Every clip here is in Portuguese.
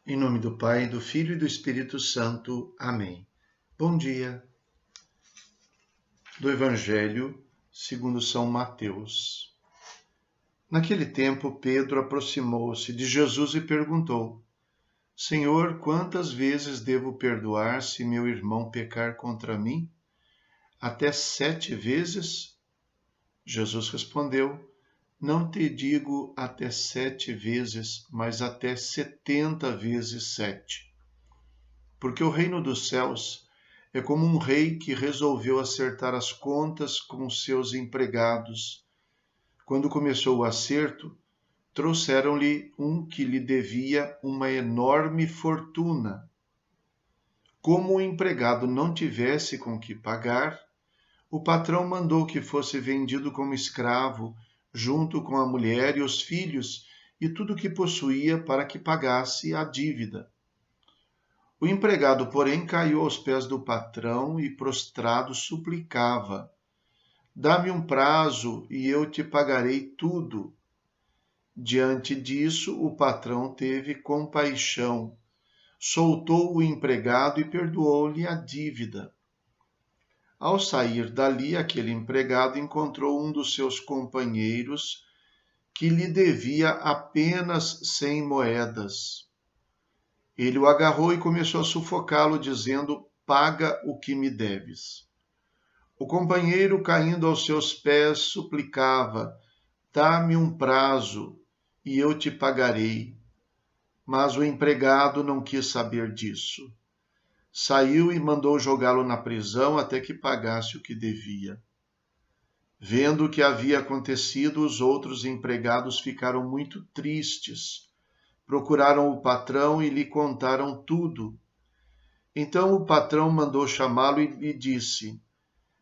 Em nome do Pai, do Filho e do Espírito Santo. Amém. Bom dia. Do Evangelho segundo São Mateus. Naquele tempo, Pedro aproximou-se de Jesus e perguntou: Senhor, quantas vezes devo perdoar se meu irmão pecar contra mim? Até 7 vezes? Jesus respondeu: Não te digo até 7 vezes, mas até 70 vezes 7. Porque o reino dos céus é como um rei que resolveu acertar as contas com seus empregados. Quando começou o acerto, trouxeram-lhe um que lhe devia uma enorme fortuna. Como o empregado não tivesse com que pagar, o patrão mandou que fosse vendido como escravo, junto com a mulher e os filhos e tudo o que possuía, para que pagasse a dívida. O empregado, porém, caiu aos pés do patrão e, prostrado, suplicava: Dá-me um prazo e eu te pagarei tudo. Diante disso, o patrão teve compaixão, soltou o empregado e perdoou-lhe a dívida. Ao sair dali, aquele empregado encontrou um dos seus companheiros que lhe devia apenas 100 moedas. Ele o agarrou e começou a sufocá-lo, dizendo: Paga o que me deves. O companheiro, caindo aos seus pés, suplicava: Dá-me um prazo e eu te pagarei. Mas o empregado não quis saber disso. Saiu e mandou jogá-lo na prisão até que pagasse o que devia. Vendo o que havia acontecido, os outros empregados ficaram muito tristes. Procuraram o patrão e lhe contaram tudo. Então o patrão mandou chamá-lo e lhe disse: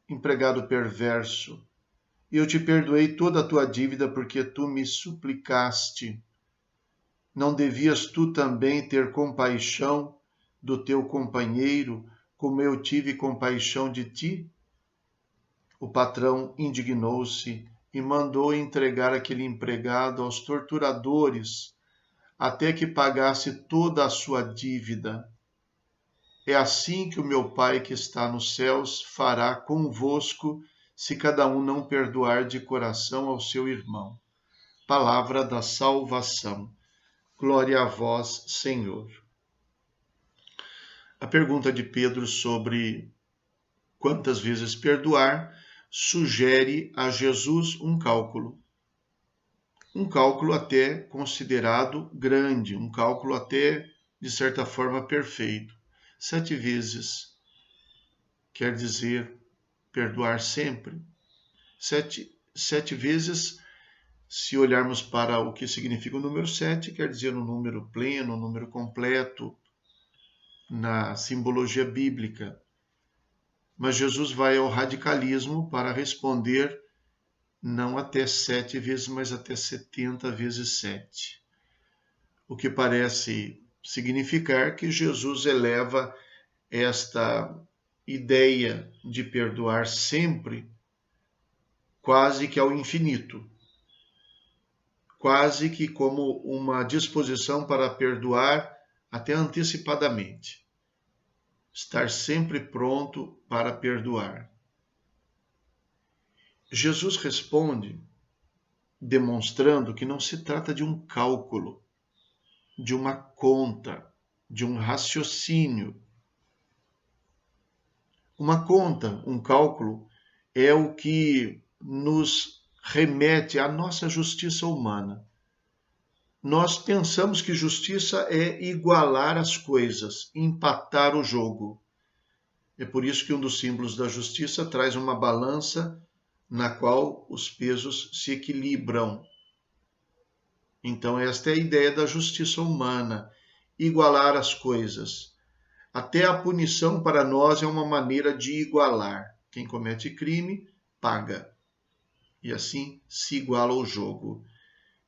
Empregado perverso, eu te perdoei toda a tua dívida porque tu me suplicaste. Não devias tu também ter compaixão do teu companheiro, como eu tive compaixão de ti? O patrão indignou-se e mandou entregar aquele empregado aos torturadores, até que pagasse toda a sua dívida. É assim que o meu Pai que está nos céus fará convosco, se cada um não perdoar de coração ao seu irmão. Palavra da salvação. Glória a vós, Senhor. A pergunta de Pedro sobre quantas vezes perdoar sugere a Jesus um cálculo até considerado grande, um cálculo até, de certa forma, perfeito. 7 vezes quer dizer perdoar sempre. 7 vezes, se olharmos para o que significa o número 7, quer dizer um número pleno, um número completo, na simbologia bíblica. Mas Jesus vai ao radicalismo para responder não até 7 vezes, mas até 70 vezes 7. O que parece significar que Jesus eleva esta ideia de perdoar sempre quase que ao infinito, quase que como uma disposição para perdoar até antecipadamente, estar sempre pronto para perdoar. Jesus responde demonstrando que não se trata de um cálculo, de uma conta, de um raciocínio. Uma conta, um cálculo, é o que nos remete à nossa justiça humana. Nós pensamos que justiça é igualar as coisas, empatar o jogo. É por isso que um dos símbolos da justiça traz uma balança na qual os pesos se equilibram. Então, esta é a ideia da justiça humana, igualar as coisas. Até a punição para nós é uma maneira de igualar. Quem comete crime, paga. E assim se iguala o jogo.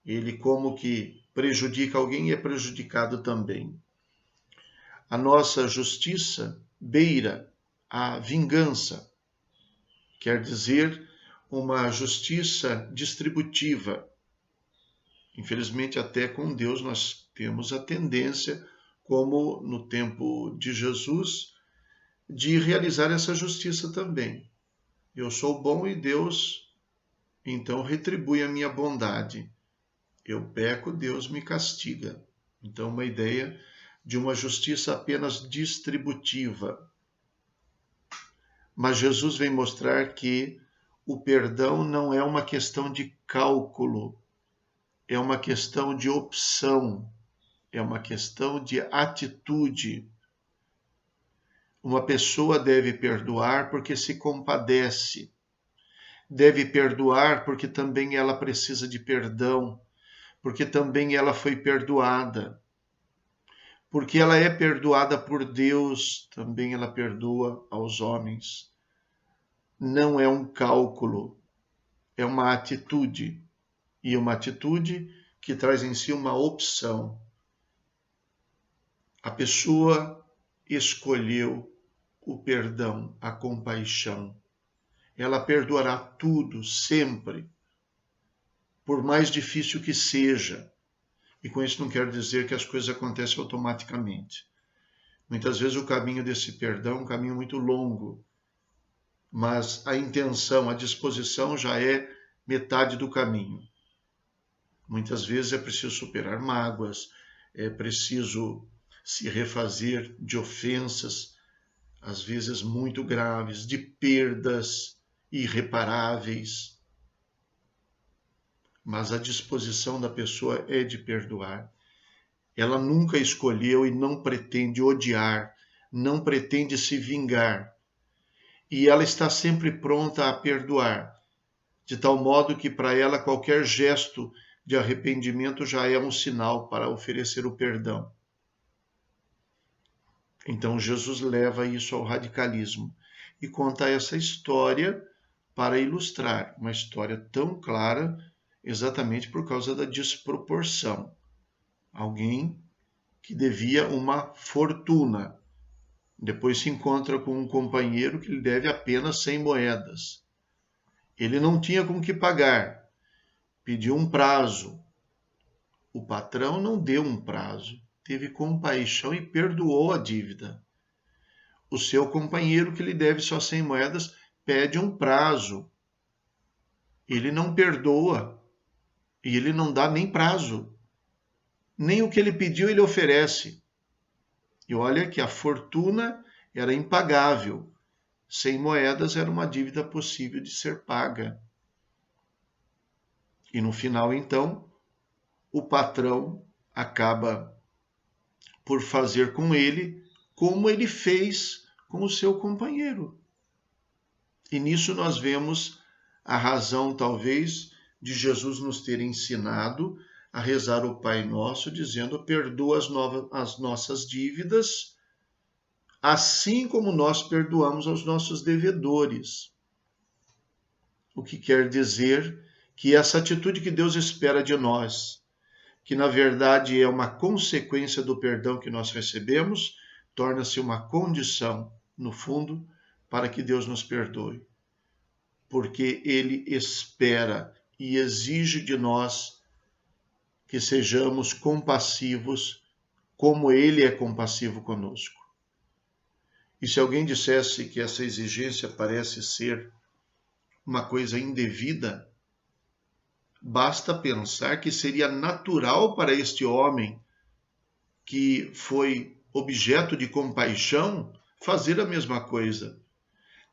Ele, como que prejudica alguém, é prejudicado também. A nossa justiça beira a vingança, quer dizer, uma justiça distributiva. Infelizmente, até com Deus nós temos a tendência, como no tempo de Jesus, de realizar essa justiça também. Eu sou bom e Deus, então, retribui a minha bondade. Eu peco, Deus me castiga. Então, uma ideia de uma justiça apenas distributiva. Mas Jesus vem mostrar que o perdão não é uma questão de cálculo, é uma questão de opção, é uma questão de atitude. Uma pessoa deve perdoar porque se compadece, deve perdoar porque também ela precisa de perdão, porque também ela foi perdoada. Porque ela é perdoada por Deus, também ela perdoa aos homens. Não é um cálculo, é uma atitude. E uma atitude que traz em si uma opção. A pessoa escolheu o perdão, a compaixão. Ela perdoará tudo, sempre, por mais difícil que seja. E com isso não quero dizer que as coisas acontecem automaticamente. Muitas vezes o caminho desse perdão é um caminho muito longo, mas a intenção, a disposição já é metade do caminho. Muitas vezes é preciso superar mágoas, é preciso se refazer de ofensas, às vezes muito graves, de perdas irreparáveis. Mas a disposição da pessoa é de perdoar. Ela nunca escolheu e não pretende odiar, não pretende se vingar. E ela está sempre pronta a perdoar, de tal modo que para ela qualquer gesto de arrependimento já é um sinal para oferecer o perdão. Então Jesus leva isso ao radicalismo e conta essa história para ilustrar, uma história tão clara exatamente por causa da desproporção. Alguém que devia uma fortuna, depois se encontra com um companheiro que lhe deve apenas 100 moedas. Ele não tinha com que pagar, pediu um prazo. O patrão não deu um prazo, teve compaixão e perdoou a dívida. O seu companheiro, que lhe deve só 100 moedas, pede um prazo. Ele não perdoa e ele não dá nem prazo. Nem o que ele pediu ele oferece. E olha que a fortuna era impagável. 100 moedas era uma dívida possível de ser paga. E no final, então, o patrão acaba por fazer com ele como ele fez com o seu companheiro. E nisso nós vemos a razão, talvez, de Jesus nos ter ensinado a rezar o Pai Nosso, dizendo: perdoa as nossas dívidas, assim como nós perdoamos aos nossos devedores. O que quer dizer que essa atitude que Deus espera de nós, que na verdade é uma consequência do perdão que nós recebemos, torna-se uma condição, no fundo, para que Deus nos perdoe. Porque Ele espera e exige de nós que sejamos compassivos, como Ele é compassivo conosco. E se alguém dissesse que essa exigência parece ser uma coisa indevida, basta pensar que seria natural para este homem que foi objeto de compaixão fazer a mesma coisa.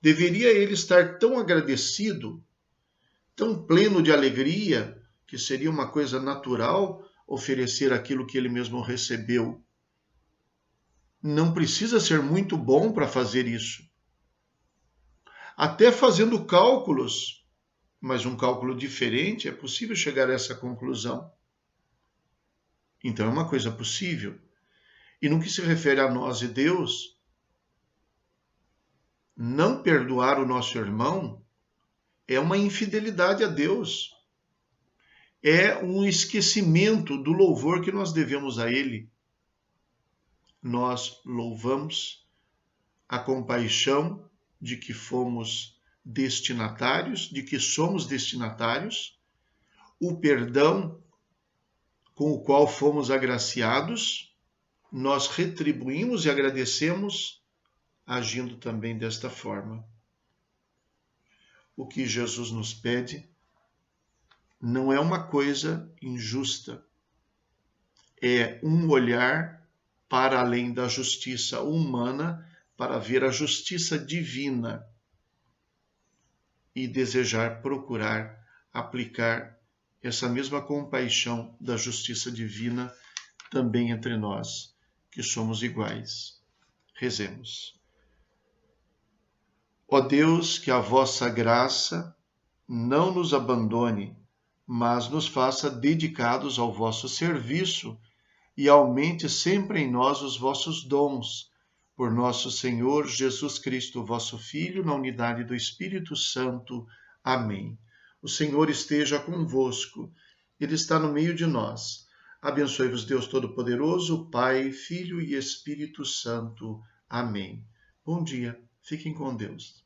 Deveria ele estar tão agradecido, tão pleno de alegria, que seria uma coisa natural oferecer aquilo que ele mesmo recebeu. Não precisa ser muito bom para fazer isso. Até fazendo cálculos, mas um cálculo diferente, é possível chegar a essa conclusão. Então é uma coisa possível. E no que se refere a nós e Deus, não perdoar o nosso irmão é uma infidelidade a Deus. É um esquecimento do louvor que nós devemos a Ele. Nós louvamos a compaixão de que fomos destinatários, de que somos destinatários, o perdão com o qual fomos agraciados, nós retribuímos e agradecemos agindo também desta forma. O que Jesus nos pede não é uma coisa injusta, é um olhar para além da justiça humana, para ver a justiça divina e desejar procurar aplicar essa mesma compaixão da justiça divina também entre nós, que somos iguais. Rezemos. Ó Deus, que a vossa graça não nos abandone, mas nos faça dedicados ao vosso serviço e aumente sempre em nós os vossos dons. Por nosso Senhor Jesus Cristo, vosso Filho, na unidade do Espírito Santo. Amém. O Senhor esteja convosco. Ele está no meio de nós. Abençoe-vos Deus Todo-Poderoso, Pai, Filho e Espírito Santo. Amém. Bom dia. Fiquem com Deus.